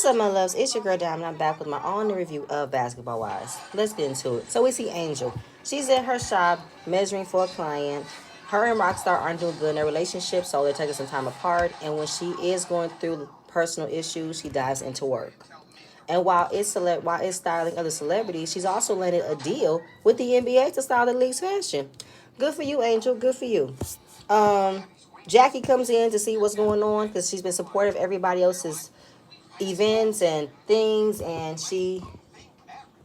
up, my loves? It's your girl Diamond. I'm back with my own review of Basketball Wives. Let's get into it. So we see Angel. She's in her shop measuring for a client. Her and Rockstar aren't doing good in their relationship, so they're taking some time apart. And when she is going through personal issues, she dives into work. And while it's styling other celebrities, she's also landed a deal with the NBA to style the league's fashion. Good for you, Angel. Good for you. Um, Jackie comes in to see what's going on because she's been supportive of everybody else's events and things, and she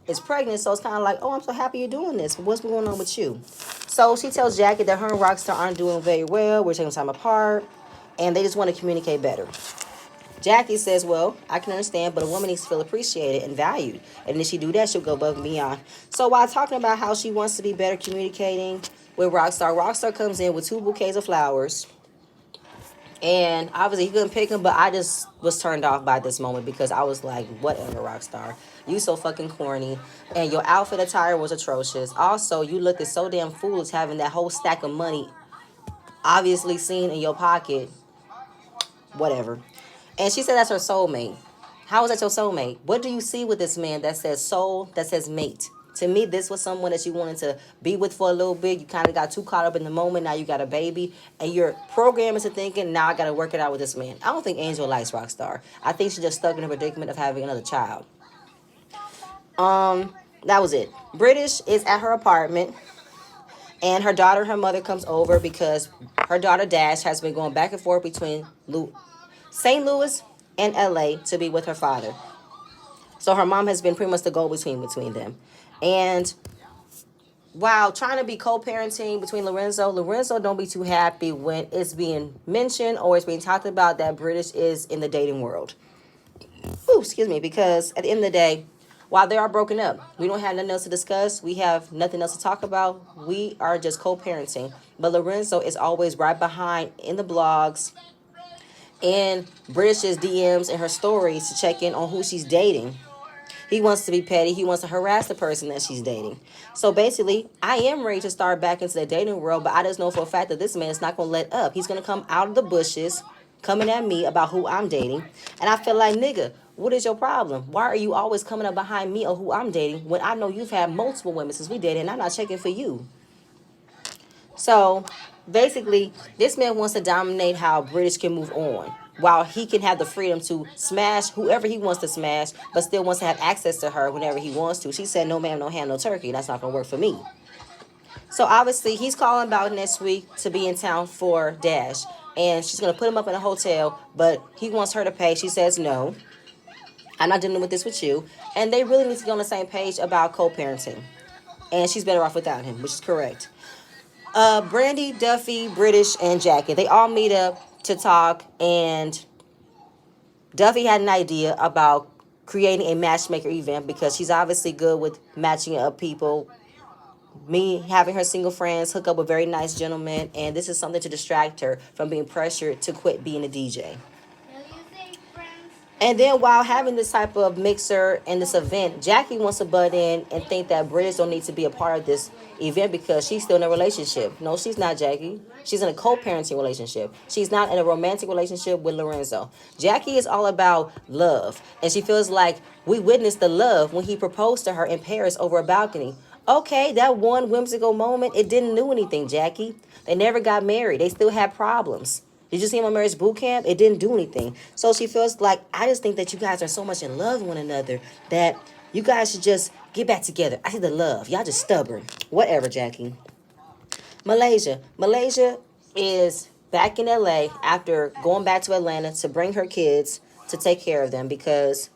is pregnant, so it's kind of like, oh, I'm so happy you're doing this. What's going on with you? So she tells Jackie that her and Rockstar aren't doing very well. We're taking time apart, and they just want to communicate better. Jackie says, well, I can understand, but a woman needs to feel appreciated and valued. And if she do that, she'll go above and beyond. So while talking about how she wants to be better communicating with Rockstar, Rockstar comes in with 2 bouquets of flowers. And obviously he couldn't pick him, but I just was turned off by this moment because I was like, whatever, Rockstar. You so fucking corny. And your outfit attire was atrocious. Also, you looked so damn foolish having that whole stack of money obviously seen in your pocket. Whatever. And she said that's her soulmate. How is that your soulmate? What do you see with this man that says soul, that says mate? To me, this was someone that you wanted to be with for a little bit. You kind of got too caught up in the moment. Now you got a baby. And you're programmed into thinking, now I got to work it out with this man. I don't think Angel likes Rockstar. I think she's just stuck in a predicament of having another child. That was it. British is at her apartment. And her daughter and her mother comes over because her daughter Dash has been going back and forth between St. Louis and LA to be with her father. So her mom has been pretty much the go-between them. And while trying to be co-parenting between Lorenzo don't be too happy when it's being mentioned or it's being talked about that British is in the dating world. Ooh, excuse me, because at the end of the day, while they are broken up, we don't have nothing else to discuss. We have nothing else to talk about. We are just co-parenting. But Lorenzo is always right behind in the blogs, in British's DMs and her stories to check in on who she's dating. He wants to be petty. He wants to harass the person that she's dating. So basically, I am ready to start back into the dating world, but I just know for a fact that this man is not going to let up. He's going to come out of the bushes, coming at me about who I'm dating. And I feel like, nigga, what is your problem? Why are you always coming up behind me or who I'm dating when I know you've had multiple women since we dated and I'm not checking for you? So basically, this man wants to dominate how British can move on, while he can have the freedom to smash whoever he wants to smash, but still wants to have access to her whenever he wants to. She said, no ma'am, no ham, no turkey. That's not going to work for me. So obviously, he's calling about next week to be in town for Dash. And she's going to put him up in a hotel, but he wants her to pay. She says, no, I'm not dealing with this with you. And they really need to get on the same page about co-parenting. And she's better off without him, which is correct. Brandi, Duffy, British, and Jackie, they all meet up to talk, and Duffy had an idea about creating a matchmaker event because she's obviously good with matching up people. Me having her single friends hook up with very nice gentlemen, and this is something to distract her from being pressured to quit being a DJ. And then while having this type of mixer and this event, Jackie wants to butt in and think that British don't need to be a part of this event because she's still in a relationship. No, she's not, Jackie. She's in a co-parenting relationship. She's not in a romantic relationship with Lorenzo. Jackie is all about love, and she feels like we witnessed the love when he proposed to her in Paris over a balcony. Okay, that one whimsical moment, it didn't do anything, Jackie. They never got married. They still had problems. Did you see him on marriage boot camp? It didn't do anything. So she feels like, I just think that you guys are so much in love with one another that you guys should just get back together. I see the love. Y'all just stubborn. Whatever, Jackie. Malaysia. Malaysia is back in LA after going back to Atlanta to bring her kids to take care of them because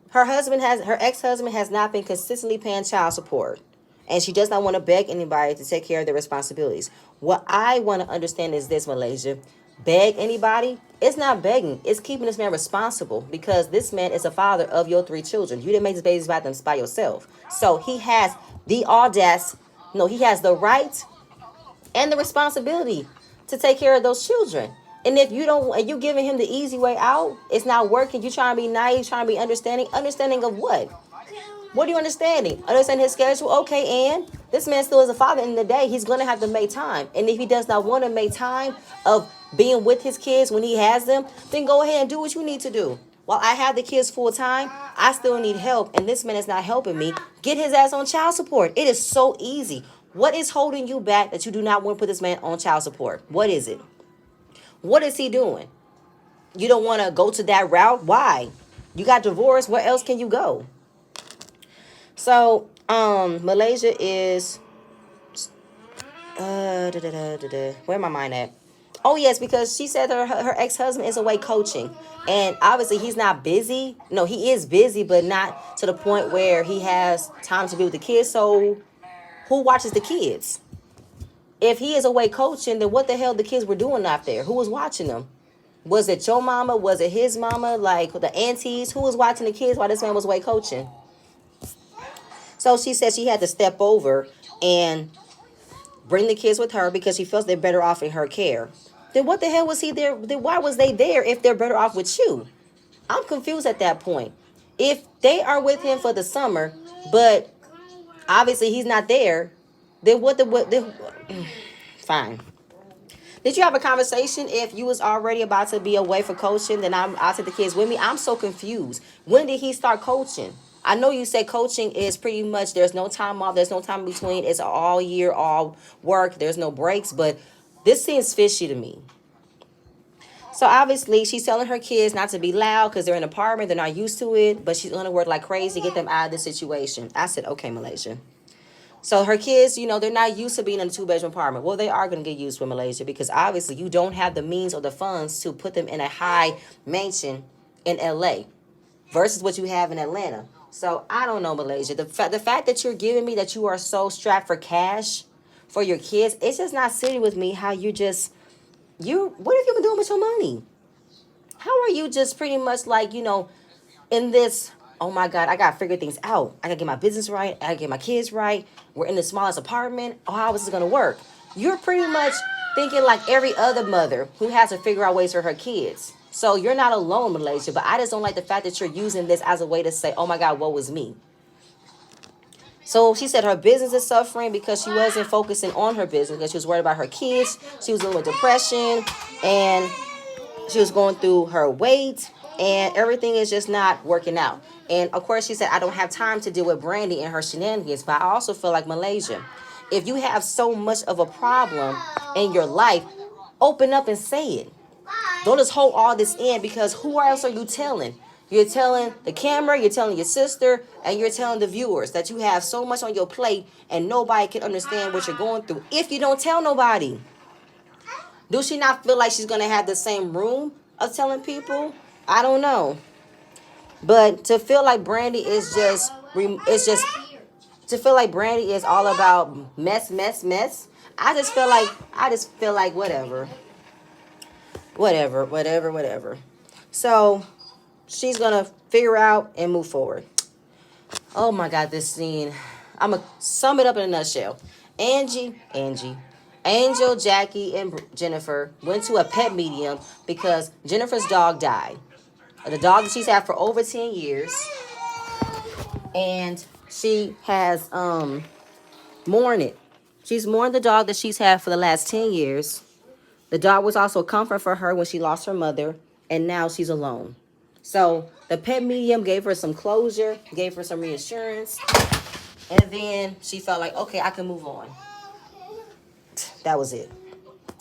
her ex-husband has not been consistently paying child support. And she does not want to beg anybody to take care of their responsibilities. What I want to understand is this, Malaysia. Beg anybody? It's not begging. It's keeping this man responsible because this man is a father of your 3 children. You didn't make these babies by yourself. So he has the audace, no, he has the right and the responsibility to take care of those children. And if you don't, and you giving him the easy way out, it's not working. You trying to be naive, trying to be understanding. Understanding of what? What are you understanding? Understand his schedule? Okay, and this man still is a father in the day. He's going to have to make time. And if he does not want to make time of being with his kids when he has them, then go ahead and do what you need to do. While I have the kids full time, I still need help, and this man is not helping me. Get his ass on child support. It is so easy. What is holding you back that you do not want to put this man on child support? What is it? What is he doing? You don't want to go to that route? Why? You got divorced. Where else can you go? So, Malaysia is where my mind at? Oh yes, because she said her ex-husband is away coaching. And obviously he's not busy. No, he is busy, but not to the point where he has time to be with the kids. So who watches the kids? If he is away coaching, then what the hell the kids were doing out there? Who was watching them? Was it your mama? Was it his mama? Like the aunties? Who was watching the kids while this man was away coaching? So she said she had to step over and bring the kids with her because she feels they're better off in her care. Then what the hell was he there? Then why was they there if they're better off with you? I'm confused at that point. If they are with him for the summer, but obviously he's not there, then fine. Did you have a conversation if you was already about to be away for coaching, then I'll take the kids with me? I'm so confused. When did he start coaching? I know you said coaching is pretty much there's no time off, there's no time in between. It's all year, all work, there's no breaks, but this seems fishy to me. So obviously she's telling her kids not to be loud because they're in an apartment, they're not used to it, but she's going to work like crazy to get them out of this situation. I said, okay, Malaysia. So her kids, they're not used to being in a two-bedroom apartment. Well, they are going to get used to Malaysia because obviously you don't have the means or the funds to put them in a high mansion in LA versus what you have in Atlanta. So I don't know, Malaysia. The fact that you're giving me that you are so strapped for cash for your kids, it's just not sitting with me how what have you been doing with your money? How are you just pretty much like, in this, oh my God, I got to figure things out. I got to get my business right. I got to get my kids right. We're in the smallest apartment. Oh, how is this going to work? You're pretty much thinking like every other mother who has to figure out ways for her kids. So you're not alone, Malaysia, but I just don't like the fact that you're using this as a way to say, oh my God, woe is me. So she said her business is suffering because she wasn't focusing on her business because she was worried about her kids. She was dealing with depression and she was going through her weight and everything is just not working out. And of course she said, I don't have time to deal with Brandi and her shenanigans, but I also feel like Malaysia, if you have so much of a problem in your life, open up and say it. Don't just hold all this in because who else are you telling? You're telling the camera, you're telling your sister, and you're telling the viewers that you have so much on your plate and nobody can understand what you're going through if you don't tell nobody. Do she not feel like she's going to have the same room of telling people? I don't know. But to feel like Brandi is to feel like Brandi is all about mess. I just feel like whatever. So she's gonna figure out and move forward. Oh my God, this scene. I'm gonna sum it up in a nutshell. Angel, Jackie, and Jennifer went to a pet medium because Jennifer's dog died. The dog that she's had for over 10 years. And she has mourned it. She's mourned the dog that she's had for the last 10 years. The dog was also a comfort for her when she lost her mother, and now she's alone. So the pet medium gave her some closure, gave her some reassurance, and then she felt like, okay, I can move on. That was it.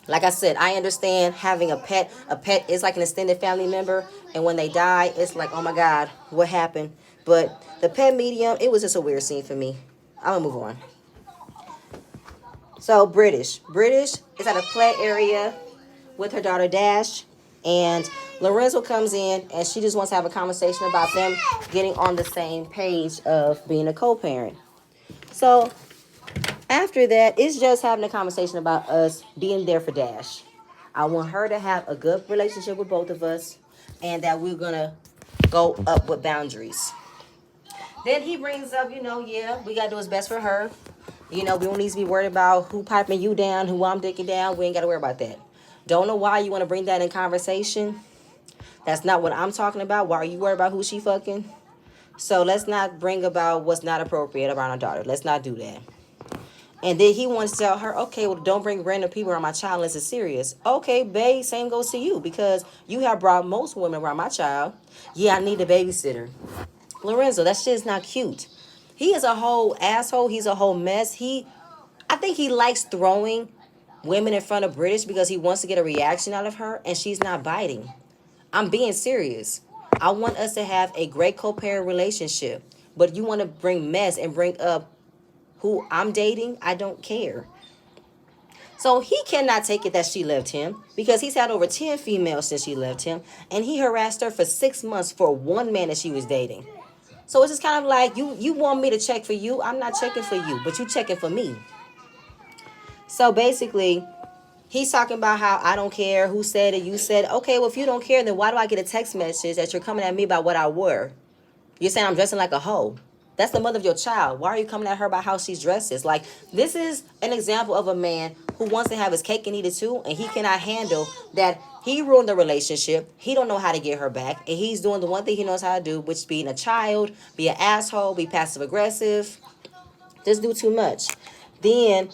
Like I said, I understand having a pet. A pet is like an extended family member, and when they die, it's like, oh my God, what happened? But the pet medium, it was just a weird scene for me. I'm gonna move on. So British is at a play area with her daughter Dash, and Lorenzo comes in and she just wants to have a conversation about them getting on the same page of being a co-parent. So after that, it's just having a conversation about us being there for Dash. I want her to have a good relationship with both of us and that we're gonna go up with boundaries. Then he brings up, we gotta do what's best for her. We don't need to be worried about who piping you down, who I'm dicking down. We ain't got to worry about that. Don't know why you want to bring that in conversation. That's not what I'm talking about. Why are you worried about who she fucking? So let's not bring about what's not appropriate around our daughter. Let's not do that. And then he wants to tell her, okay, well, don't bring random people around my child unless it's serious. Okay, babe, same goes to you because you have brought most women around my child. Yeah, I need a babysitter. Lorenzo, that shit is not cute. He is a whole asshole. He's a whole mess. I think he likes throwing women in front of British because he wants to get a reaction out of her and she's not biting. I'm being serious. I want us to have a great co-parent relationship. But you want to bring mess and bring up who I'm dating? I don't care. So he cannot take it that she left him because he's had over 10 females since she left him. And he harassed her for 6 months for one man that she was dating. So it's just kind of like, you want me to check for you? I'm not checking for you, but you checking for me. So basically, he's talking about how I don't care who said it. You said, okay, well, if you don't care, then why do I get a text message that you're coming at me about what I wore? You're saying I'm dressing like a hoe. That's the mother of your child. Why are you coming at her about how she's dresses? Like, this is an example of a man who wants to have his cake and eat it too, and he cannot handle that he ruined the relationship. He don't know how to get her back, and he's doing the one thing he knows how to do, which is being a child, be an asshole, be passive aggressive, just do too much. Then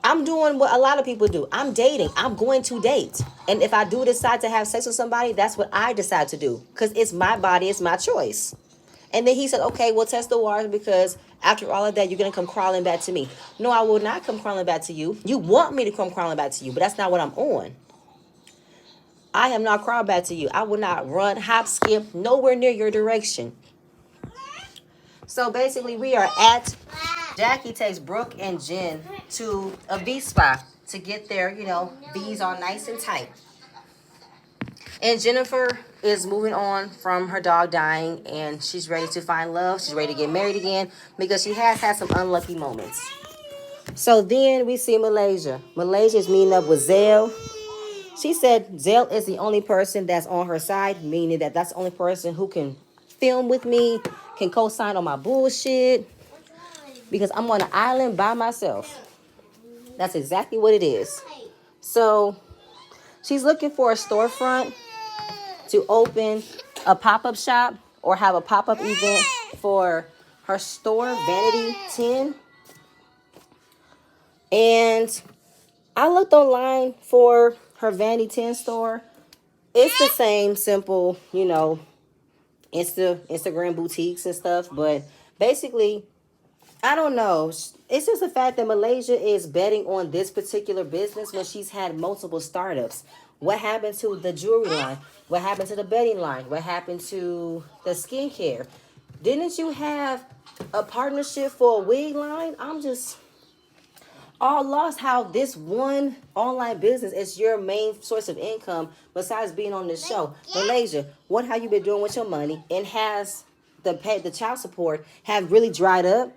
I'm doing what a lot of people do. I'm dating. I'm going to date. And if I do decide to have sex with somebody, that's what I decide to do. Because it's my body, it's my choice. And then he said, okay, we'll test the waters because after all of that, you're going to come crawling back to me. No, I will not come crawling back to you. You want me to come crawling back to you, but that's not what I'm on. I have not crawled back to you. I will not run, hop, skip, nowhere near your direction. So basically, we are at Jackie takes Brooke and Jen to a V spot to get their, V's all nice and tight. And Jennifer is moving on from her dog dying, and she's ready to find love. She's ready to get married again because she has had some unlucky moments. So then we see Malaysia. Malaysia is meeting up with Zell. She said Zell is the only person that's on her side, meaning that that's the only person who can film with me, can co-sign on my bullshit, because I'm on an island by myself. That's exactly what it is. So she's looking for a storefront to open a pop-up shop or have a pop-up event for her store, Vanity 10. And I looked online for her Vanity 10 store. It's the same simple, Instagram boutiques and stuff. But basically, I don't know. It's just the fact that Malaysia is betting on this particular business when she's had multiple startups. What happened to the jewelry line? What happened to the bedding line? What happened to the skincare? Didn't you have a partnership for a wig line? I'm just all lost how this one online business is your main source of income besides being on this show. Malaysia, what have you been doing with your money? And has the child support have really dried up?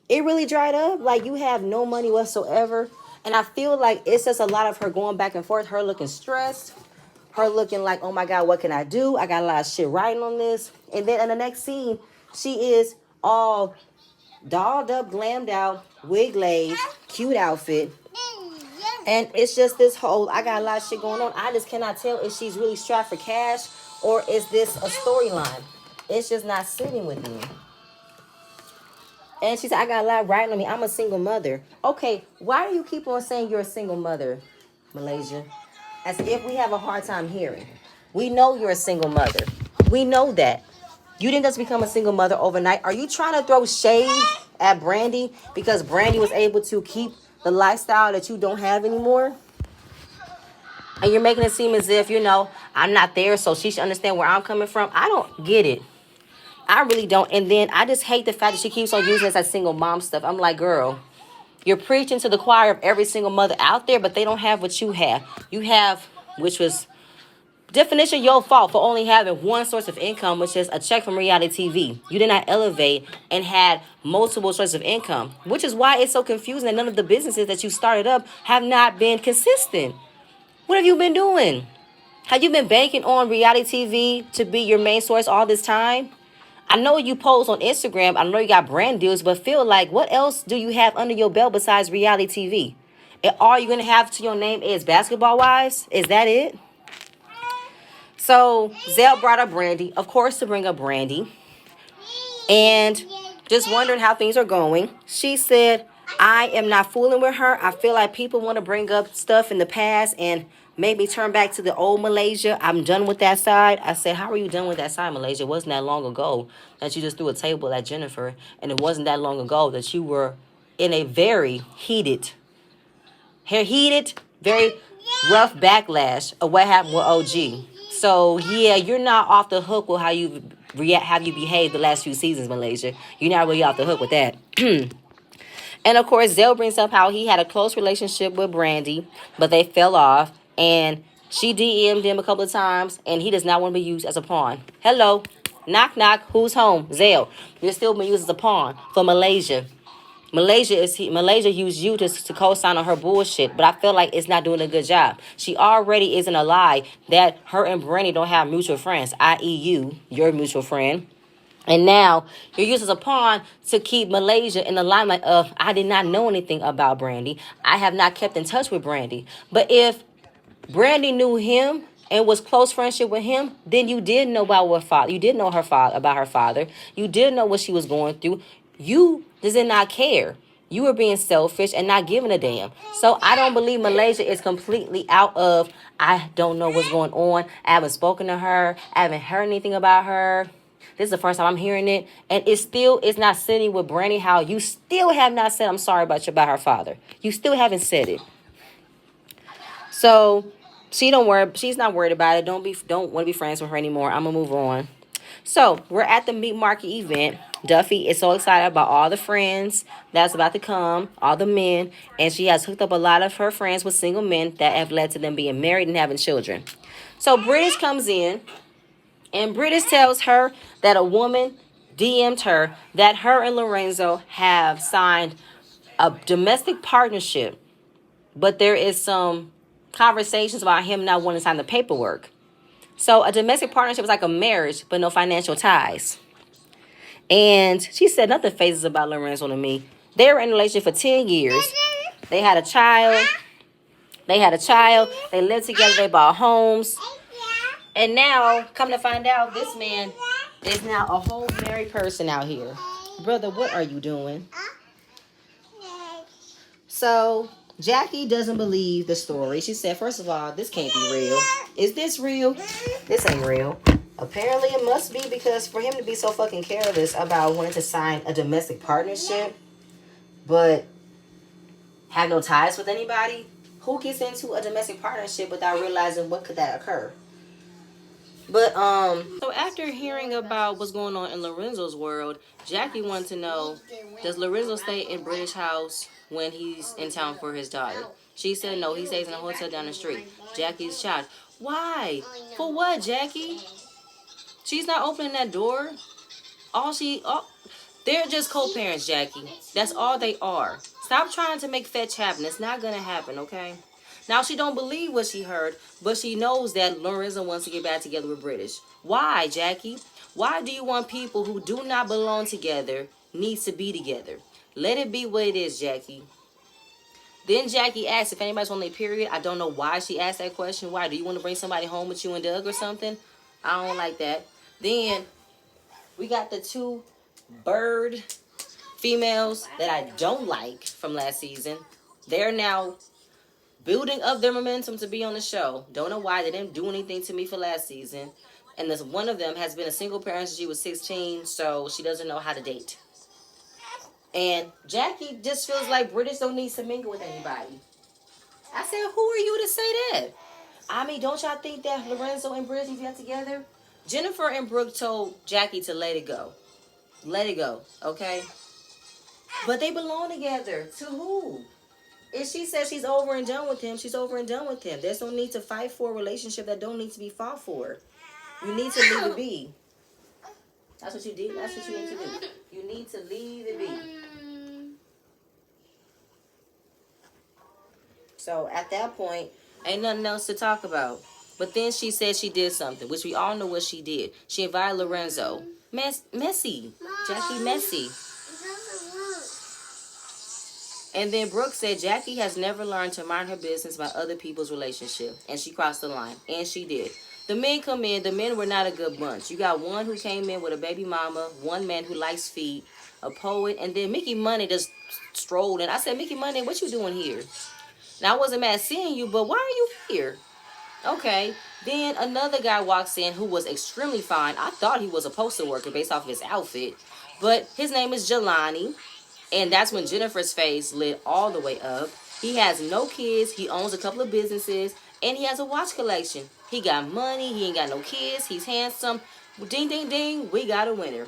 It really dried up. Like, you have no money whatsoever. And I feel like it's just a lot of her going back and forth, her looking stressed, her looking like, oh my God, what can I do? I got a lot of shit writing on this. And then in the next scene, she is all dolled up, glammed out, wig laid, cute outfit. And it's just this whole, I got a lot of shit going on. I just cannot tell if she's really strapped for cash or is this a storyline. It's just not sitting with me. And she said, I got a lot writing on me. I'm a single mother. Okay, why do you keep on saying you're a single mother, Malaysia? As if we have a hard time hearing. We know you're a single mother. We know that. You didn't just become a single mother overnight. Are you trying to throw shade at Brandi because Brandi was able to keep the lifestyle that you don't have anymore? And you're making it seem as if, I'm not there, so she should understand where I'm coming from. I don't get it. I really don't. And then I just hate the fact that she keeps on using this as single mom stuff. I'm like, girl, you're preaching to the choir of every single mother out there, but they don't have what you have. You have, which was definition your fault for only having one source of income, which is a check from reality TV. You did not elevate and had multiple sources of income, which is why it's so confusing that none of the businesses that you started up have not been consistent. What have you been doing? Have you been banking on reality TV to be your main source all this time? I know you post on Instagram. I know you got brand deals, but feel like, what else do you have under your belt besides reality TV? And all you're going to have to your name is Basketball Wives? Is that it? So Zell brought up Brandi, of course, to bring up Brandi. And just wondering how things are going. She said, I am not fooling with her. I feel like people want to bring up stuff in the past and make me turn back to the old Malaysia. I'm done with that side. I said, how are you done with that side, Malaysia? It wasn't that long ago that you just threw a table at Jennifer. And it wasn't that long ago that you were in a very very rough backlash of what happened with OG. So yeah, you're not off the hook with how you react, how you behaved the last few seasons, Malaysia. You're not really off the hook with that. And of course, Zell brings up how he had a close relationship with Brandi, but they fell off. And she DM'd him a couple of times, and he does not want to be used as a pawn. Hello. Knock, knock. Who's home? Zell. You're still being used as a pawn for Malaysia. Malaysia used you to co-sign on her bullshit, but I feel like it's not doing a good job. She already isn't a lie that her and Brandi don't have mutual friends, i.e. you, your mutual friend. And now you're used as a pawn to keep Malaysia in the limelight of, I did not know anything about Brandi. I have not kept in touch with Brandi. But if Brandi knew him and was close friendship with him, then you did know about what father. You did know her father about her father. You did know what she was going through. You did not care. You were being selfish and not giving a damn. So I don't believe Malaysia is completely out of, I don't know what's going on. I haven't spoken to her. I haven't heard anything about her. This is the first time I'm hearing it. And it's not sitting with Brandi how you still have not said I'm sorry about her father. You still haven't said it. So she's not worried about it. Don't want to be friends with her anymore. I'm gonna move on. So we're at the meat market event. Duffy is so excited about all the friends that's about to come, all the men, and she has hooked up a lot of her friends with single men that have led to them being married and having children. So British comes in, and British tells her that a woman DM'd her that her and Lorenzo have signed a domestic partnership, but there is some conversations about him not wanting to sign the paperwork. So a domestic partnership is like a marriage, but no financial ties. And she said nothing phases about Lorenzo to me. They were in a relationship for 10 years. They had a child. They lived together. They bought homes. And now, come to find out, this man is now a whole married person out here. Brother, what are you doing? So Jackie doesn't believe the story. She said, first of all, this can't be real. Is this real? This ain't real. Apparently it must be, because for him to be so fucking careless about wanting to sign a domestic partnership but have no ties with anybody, who gets into a domestic partnership without realizing what could that occur? But so after hearing about what's going on in Lorenzo's world, Jackie wanted to know, does Lorenzo stay in British house when he's in town for his daughter? She said no, he stays in a hotel down the street. Jackie's shocked. Why? For what, Jackie? She's not opening that door. They're just co-parents, Jackie. That's all they are. Stop trying to make fetch happen. It's not gonna happen, okay? Now she don't believe what she heard, but she knows that Lorenzo wants to get back together with British. Why, Jackie? Why do you want people who do not belong together needs to be together? Let it be what it is, Jackie. Then Jackie asked if anybody's on their period. I don't know why she asked that question. Why? Do you want to bring somebody home with you and Doug or something? I don't like that. Then we got the two bird females that I don't like from last season. They're now building up their momentum to be on the show. Don't know why. They didn't do anything to me for last season. And this one of them has been a single parent since she was 16, so she doesn't know how to date. And Jackie just feels like British don't need to mingle with anybody. I said, who are you to say that? I mean, don't y'all think that Lorenzo and British get together? Jennifer and Brooke told Jackie to let it go. Let it go, okay? But they belong together. To who? If she says she's over and done with him, she's over and done with him. There's no need to fight for a relationship that don't need to be fought for. You need to leave it be. That's what you did. That's what you need to do. You need to leave it be. So at that point, ain't nothing else to talk about. But then she said she did something, which we all know what she did. She invited Lorenzo. Messy. Jackie messy. And then Brooke said Jackie has never learned to mind her business about other people's relationship. And she crossed the line. And she did. The men come in. The men were not a good bunch. You got one who came in with a baby mama. One man who likes feet. a poet. And then Mickey Money just strolled in. I said, Mickey Money, what you doing here? Now, I wasn't mad seeing you, but why are you here? Okay. Then another guy walks in who was extremely fine. I thought he was a postal worker based off of his outfit. But his name is Jelani. And that's when Jennifer's face lit all the way up. He has no kids. He owns a couple of businesses. And he has a watch collection. He got money. He ain't got no kids. He's handsome. Ding, ding, ding. We got a winner.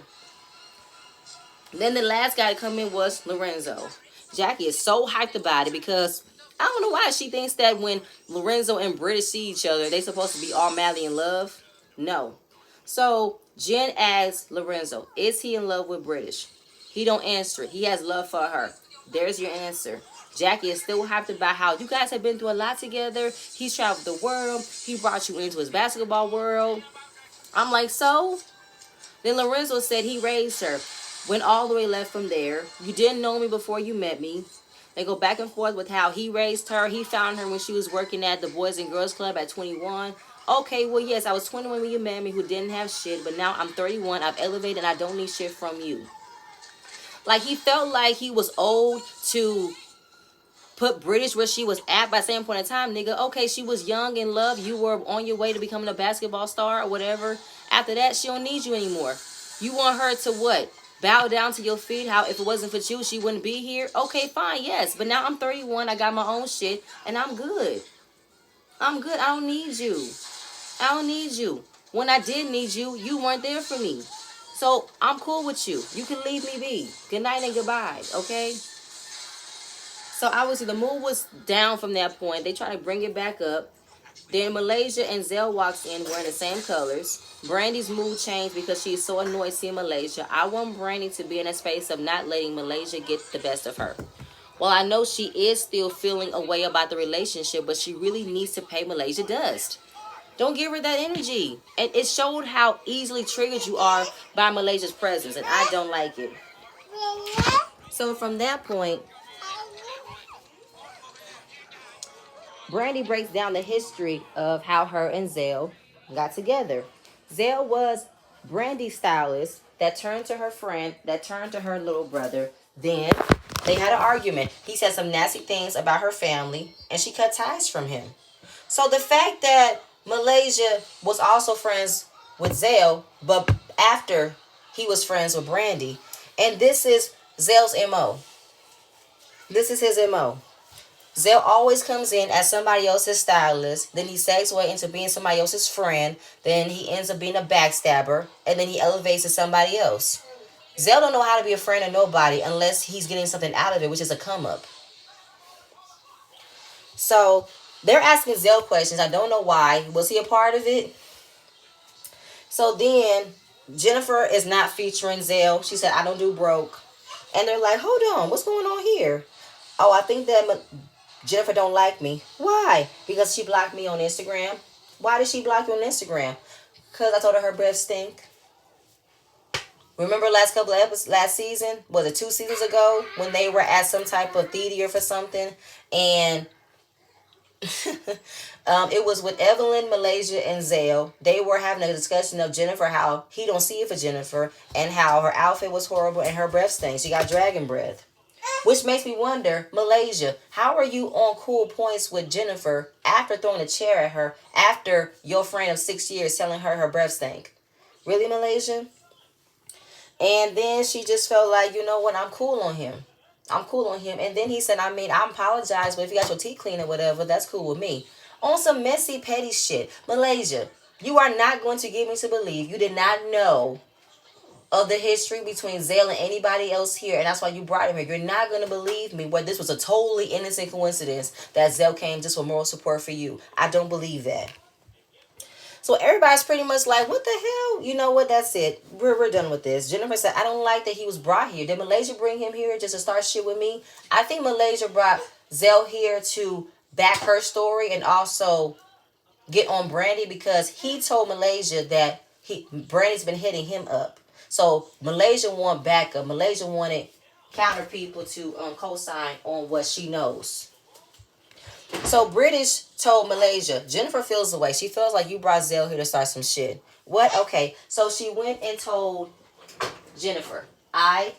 Then the last guy to come in was Lorenzo. Jackie is so hyped about it because I don't know why she thinks that when Lorenzo and British see each other, they supposed to be all madly in love. No. So Jen asks Lorenzo, is he in love with British? He don't answer it. He has love for her. There's your answer. Jackie is still hyped about how you guys have been through a lot together. He's traveled the world. He brought you into his basketball world. I'm like, so? Then Lorenzo said he raised her. Went all the way left from there. You didn't know me before you met me. They go back and forth with how he raised her. He found her when she was working at the Boys and Girls Club at 21. Okay, well, yes, I was 21 when you met me who didn't have shit. But now I'm 31. I've elevated and I don't need shit from you. Like, he felt like he was owed to put British where she was at by saying point in time, nigga, okay, she was young in love. You were on your way to becoming a basketball star or whatever. After that, she don't need you anymore. You want her to what? Bow down to your feet? How if it wasn't for you, she wouldn't be here? Okay, fine, yes. But now I'm 31. I got my own shit, and I'm good. I'm good. I don't need you. I don't need you. When I did need you, you weren't there for me. So I'm cool with you. You can leave me be. Good night and goodbye, okay? So obviously the mood was down from that point. They try to bring it back up. Then Malaysia and Zell walks in wearing the same colors. Brandy's mood changed because she's so annoyed seeing Malaysia. I want Brandy to be in a space of not letting Malaysia get the best of her. Well, I know she is still feeling a way about the relationship, but she really needs to pay Malaysia dust. Don't give her that energy. And it showed how easily triggered you are by Malaysia's presence, and I don't like it. So from that point, Brandy breaks down the history of how her and Zell got together. Zell was Brandy's stylist that turned to her friend, that turned to her little brother. Then they had an argument. He said some nasty things about her family, and she cut ties from him. So the fact that Malaysia was also friends with Zell, but after he was friends with Brandy, and this is Zell's MO. This is his MO. Zell always comes in as somebody else's stylist, then he segues into being somebody else's friend, then he ends up being a backstabber, and then he elevates to somebody else. Zell don't know how to be a friend of nobody unless he's getting something out of it, which is a come up. So they're asking Zell questions. I don't know why. Was he a part of it? So then Jennifer is not featuring Zell. She said, I don't do broke. And they're like, hold on, what's going on here? Oh, I think that Jennifer don't like me. Why? Because she blocked me on Instagram. Why did she block you on Instagram? Because I told her breath stink. Remember last season? Was it 2 seasons ago? When they were at some type of theater for something. And it was with Evelyn, Malaysia, and Zell. They were having a discussion of Jennifer, how he don't see it for Jennifer, and how her outfit was horrible and her breath stinks. She got dragon breath. Which makes me wonder, Malaysia, how are you on cool points with Jennifer after throwing a chair at her, after your friend of 6 years telling her her breath stank? Really, Malaysia? And then she just felt like, you know what, I'm cool on him. I'm cool on him. And then he said, I apologize, but if you got your teeth clean or whatever, that's cool with me. On some messy, petty shit. Malaysia, you are not going to get me to believe you did not know of the history between Zell and anybody else here, and that's why you brought him here. You're not going to believe me where this was a totally innocent coincidence that Zell came just for moral support for you. I don't believe that. So everybody's pretty much like, what the hell? You know what? That's it. We're done with this. Jennifer said, I don't like that he was brought here. Did Malaysia bring him here just to start shit with me? I think Malaysia brought Zell here to back her story and also get on Brandy, because he told Malaysia that Brandy's been hitting him up. So Malaysia want backup. Malaysia wanted counter people to co-sign on what she knows. So British told Malaysia, Jennifer feels the way. She feels like you brought Zell here to start some shit. What? Okay. So she went and told Jennifer, I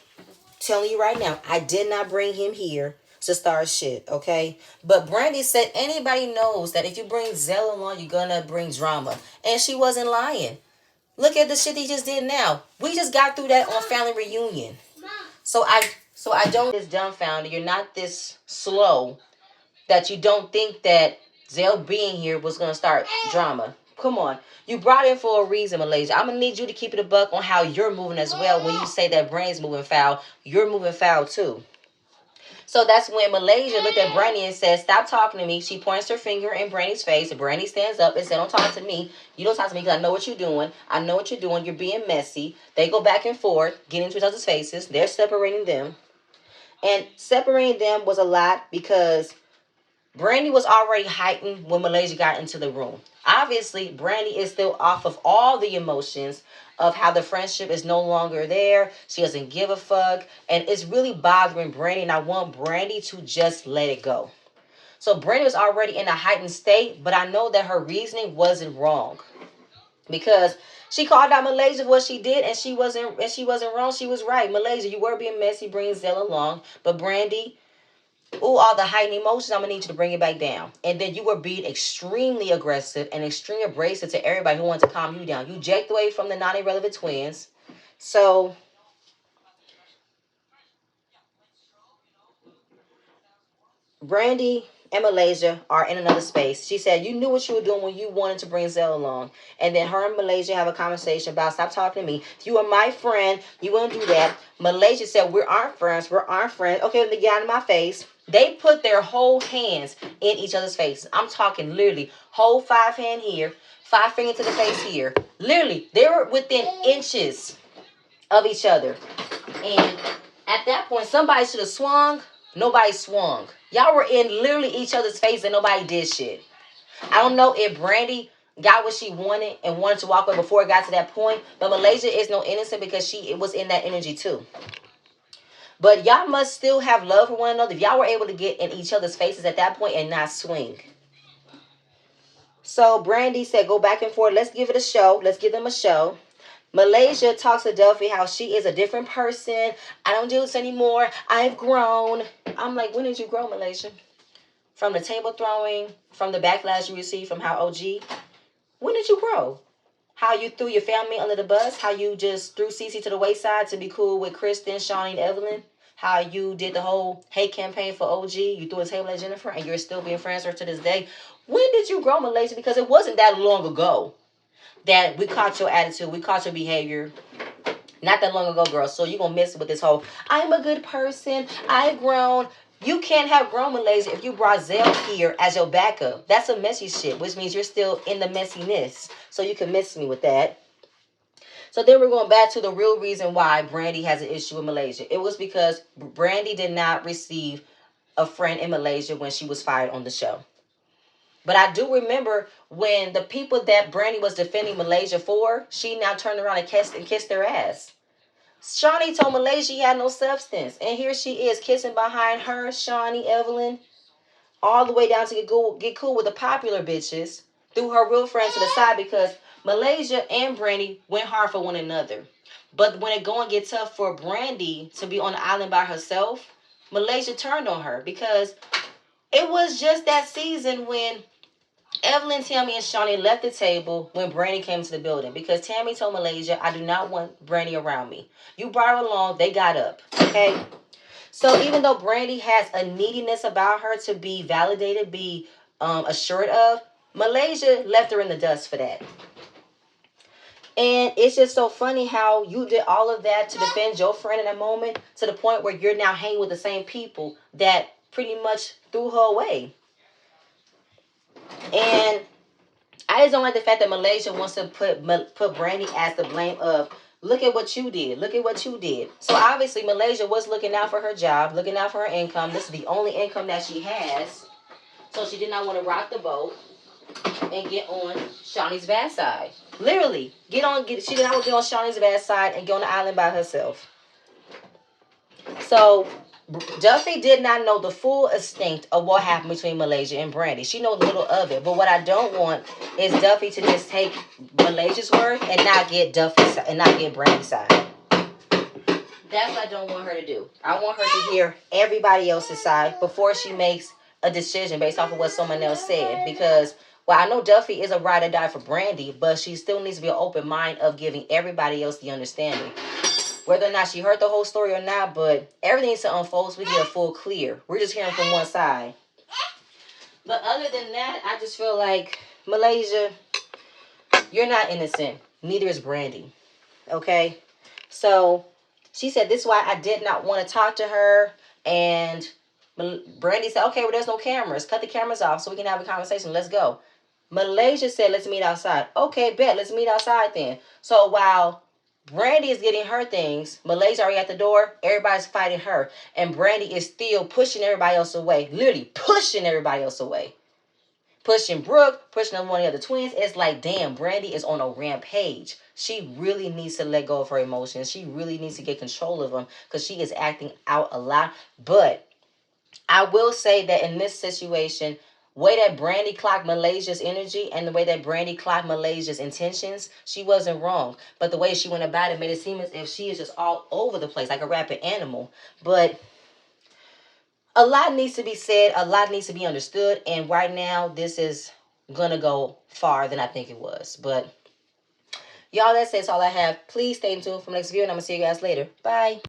telling you right now, I did not bring him here to start shit, okay? But Brandi said anybody knows that if you bring Zell along, you're gonna bring drama. And she wasn't lying. Look at the shit he just did now. We just got through that on family reunion. So I don't this dumbfounded. You're not this slow that you don't think that Zell being here was gonna start drama. Come on. You brought in for a reason, Malaysia. I'm gonna need you to keep it a buck on how you're moving as well. When you say that Brandy's moving foul, you're moving foul too. So that's when Malaysia looked at Brandi and said, "Stop talking to me." She points her finger in Brandy's face. Brandi stands up and said, "Don't talk to me. You don't talk to me because I know what you're doing. I know what you're doing. You're being messy." They go back and forth, getting into each other's faces. They're separating them. And separating them was a lot because Brandi was already heightened when Malaysia got into the room. Obviously, Brandi is still off of all the emotions of how the friendship is no longer there. She doesn't give a fuck. And it's really bothering Brandi. And I want Brandi to just let it go. So Brandi was already in a heightened state. But I know that her reasoning wasn't wrong. Because she called out Malaysia for what she did. And she wasn't wrong. She was right. Malaysia, you were being messy, bringing Zell along. But Brandi, ooh, all the heightened emotions, I'm going to need you to bring it back down. And then you were being extremely aggressive and extremely abrasive to everybody who wanted to calm you down. You jacked away from the non-irrelevant twins. So, Brandi and Malaysia are in another space. She said, you knew what you were doing when you wanted to bring Zell along. And then her and Malaysia have a conversation about, stop talking to me. If you are my friend, you wouldn't do that. Malaysia said, we aren't friends. We aren't friends. Okay, then they get out of my face. They put their whole hands in each other's faces. I'm talking literally whole 5 hand here, 5 finger to the face here. Literally, they were within inches of each other. And at that point, somebody should have swung. Nobody swung. Y'all were in literally each other's face and nobody did shit. I don't know if Brandi got what she wanted and wanted to walk away before it got to that point. But Malaysia is no innocent because she was in that energy too. But y'all must still have love for one another. If y'all were able to get in each other's faces at that point and not swing. So Brandi said, go back and forth. Let's give it a show. Let's give them a show. Malaysia talks to Duffy how she is a different person. I don't do this anymore. I've grown. I'm like, when did you grow, Malaysia? From the table throwing, from the backlash you received from how OG? When did you grow? How you threw your family under the bus? How you just threw Cece to the wayside to be cool with Kristen, Shawnee, and Evelyn? How you did the whole hate campaign for OG? You threw a table at Jennifer and you're still being friends with her to this day. When did you grow, Malaysia? Because it wasn't that long ago that we caught your attitude, we caught your behavior. Not that long ago, girl. So you're going to miss it with this whole, I'm a good person, I've grown. You can't have grown, Malaysia, if you brought Zell here as your backup. That's some messy shit, which means you're still in the messiness. So you can miss me with that. So then we're going back to the real reason why Brandi has an issue with Malaysia. It was because Brandi did not receive a friend in Malaysia when she was fired on the show. But I do remember when the people that Brandi was defending Malaysia for, she now turned around and kissed their ass. Shawnee told Malaysia she had no substance. And here she is kissing behind her, Shawnee, Evelyn, all the way down to get cool with the popular bitches, threw her real friends to the side because Malaysia and Brandi went hard for one another. But when it go and get tough for Brandi to be on the island by herself, Malaysia turned on her because it was just that season when Evelyn, Tammy, and Shawnee left the table when Brandi came to the building because Tammy told Malaysia, I do not want Brandi around me. You brought her along, they got up, okay? So even though Brandi has a neediness about her to be validated, be assured of, Malaysia left her in the dust for that. And it's just so funny how you did all of that to defend your friend in a moment to the point where you're now hanging with the same people that pretty much threw her away. And I just don't like the fact that Malaysia wants to put Brandi as the blame of, look at what you did. Look at what you did. So obviously Malaysia was looking out for her job, looking out for her income. This is the only income that she has. So she did not want to rock the boat and get on Shawnee's bad side. Literally, she did not want to get on Shawnee's bad side and get on the island by herself. So Duffy did not know the full extent of what happened between Malaysia and Brandi. She knows little of it. But what I don't want is Duffy to just take Malaysia's word and not get Brandi's side. That's what I don't want her to do. I want her to hear everybody else's side before she makes a decision based off of what someone else said. Because, well, I know Duffy is a ride or die for Brandi, but she still needs to be an open mind of giving everybody else the understanding. Whether or not she heard the whole story or not, but everything needs to unfold so we get a full clear. We're just hearing from one side. But other than that, I just feel like, Malaysia, you're not innocent. Neither is Brandi. Okay? So she said, this is why I did not want to talk to her. And Brandi said, okay, well, there's no cameras. Cut the cameras off so we can have a conversation. Let's go. Malaysia said, let's meet outside. Okay, bet. Let's meet outside then. So while Brandi is getting her things, Malaysia already at the door. Everybody's fighting her. And Brandi is still pushing everybody else away. Literally pushing everybody else away. Pushing Brooke, pushing one of the other twins. It's like, damn, Brandi is on a rampage. She really needs to let go of her emotions. She really needs to get control of them because she is acting out a lot. But I will say that in this situation, way that Brandi clocked Malaysia's energy and the way that Brandi clocked Malaysia's intentions, she wasn't wrong. But the way she went about it made it seem as if she is just all over the place, like a rabid animal. But a lot needs to be said, a lot needs to be understood, and right now this is gonna go far than I think it was. But y'all, that's all I have. Please stay tuned for the next video, and I'm gonna see you guys later. Bye.